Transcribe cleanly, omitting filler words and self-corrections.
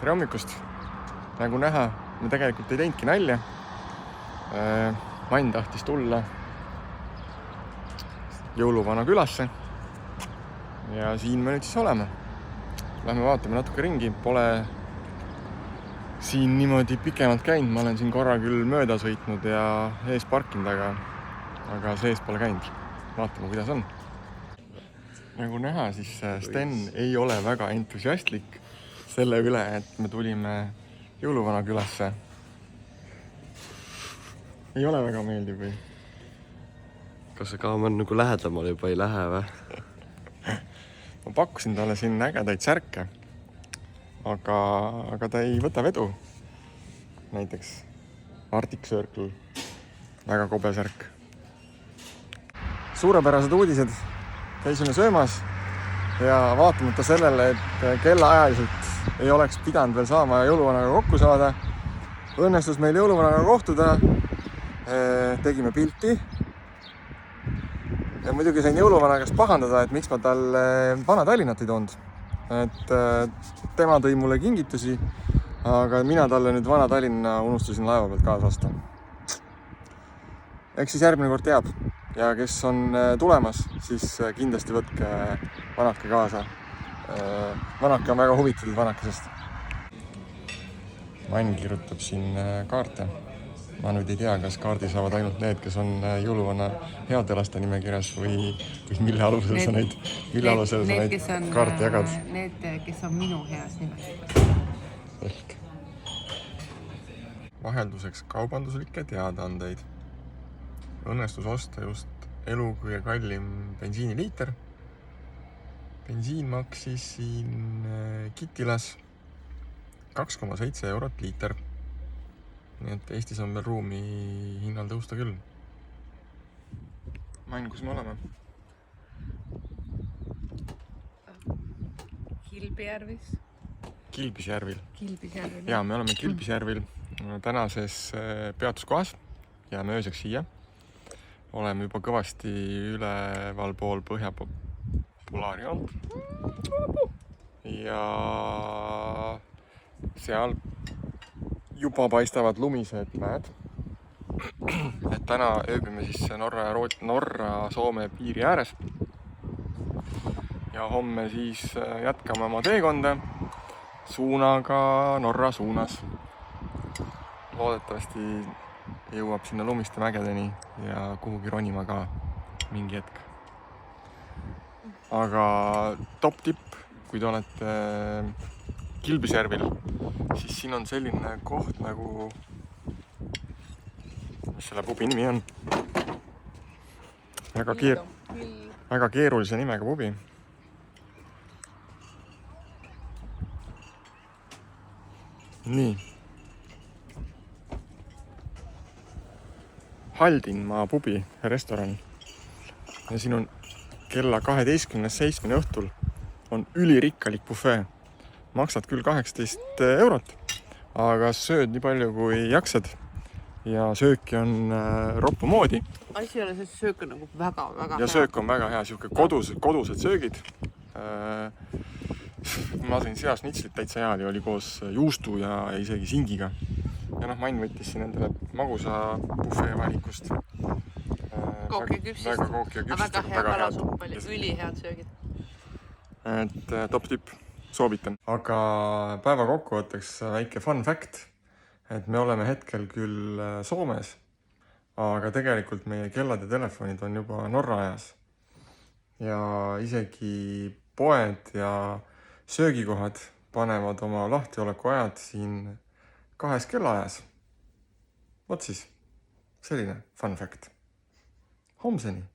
Tere hommikust! Nagu näha, me tegelikult ei teinudki nalja. Mann tahtis tulla jõuluvana külasse ja siin me nüüd siis oleme. Lähme vaatame natuke ringi, pole siin niimoodi pikemalt käinud. Ma olen siin korra küll mööda sõitnud ja ees parkinud, aga sees pole käinud. Vaatame, kuidas on. Nagu näha, siis Sten ei ole väga entusiastlik selle üle, et me tulime jõuluvana külasse. Ei ole väga meeldiv või? Kas see kaamer nagu lähedamal juba ei lähe või? Ma pakkusin talle siin ägedaid särke, aga ta ei võta vedu. Näiteks Arctic Circle, väga kobe särk. Suurepärased uudised. Käisime söömas ja vaatamata sellele, et kellaajaliselt ei oleks pidanud veel saama jõuluvanaga kokku saada, õnnestus meil jõuluvanaga kohtuda. Tegime pilti ja muidugi sain jõuluvana käest pahandada, et miks ma talle Vana-Tallinnat ei toonud. Et tema tõi mulle kingitusi, aga mina talle nüüd Vana-Tallinna unustasin laeva pealt kaasa osta. Eks siis järgmine kord teab ja kes on tulemas, siis kindlasti võtke vanake kaasa. Vanake on väga huvitatud vanakesest. Mann kirjutab siin kaarte. Ma nüüd ei tea, kas kaardi saavad ainult need, kes on jõuluvana heade laste nimekirjas või mille alusel sa neid kaarte jagad? Need, kes on minu heas nimekirjas. Vahelduseks kaubanduslikke teadaandeid. Õnnestus osta just elu kõige kallim bensiiniliiter. Bensiin maksis siin Kitilas 2,7 eurot liiter. Nii et Eestis on veel ruumi hinnal tõusta küll. Mann, kus me oleme? Kilpisjärvil. Jaa, me oleme Kilpisjärvil tänases peatuskohas ja me ööseks siia. Oleme juba kõvasti üleval pool Põhja-Polaarialt. Ja seal juba paistavad lumised mäed. Et täna ööbime siis Norra-Soome piiri ääres. Ja homme siis jätkame oma teekonda suunaga Norra suunas. Loodetavasti jõuab sinna lumiste mägedeni ja kuhugi ronima ka mingi hetk. Aga top tipp, kui te olete Kilpisjärvil, siis siin on selline koht nagu, mis selle pubi nimi on? Väga keerulise nimega pubi. Nii. Haldinmaa pubi restoran. Ja siin on kella 12:07 õhtul on ülirikkalik bufee. Maksad küll 18 eurot, aga sööd nii palju kui jaksad ja sööki on roppu moodi. Asi ole, see söök on nagu väga ja hea. Söök on väga hea, siuke kodused söögid. Ma sain seas nitslit täitsa head ja oli koos juustu ja isegi singiga. Ja Mann võttis siin endale magusa bufee valikust. Kook ja küpsist. Väga kook ja küpsist. Väga hea kalasupp oli, ülihead söögid. Et top tipp. Soovitan. Aga päeva kokkuvõtteks väike fun fact, et me oleme hetkel küll Soomes, aga tegelikult meie kellad ja telefonid on juba Norra ajas. Ja isegi poed ja söögikohad panevad oma lahtioleku ajad siin 2 kellaajas. Vot siis, selline fun fact. Homseni!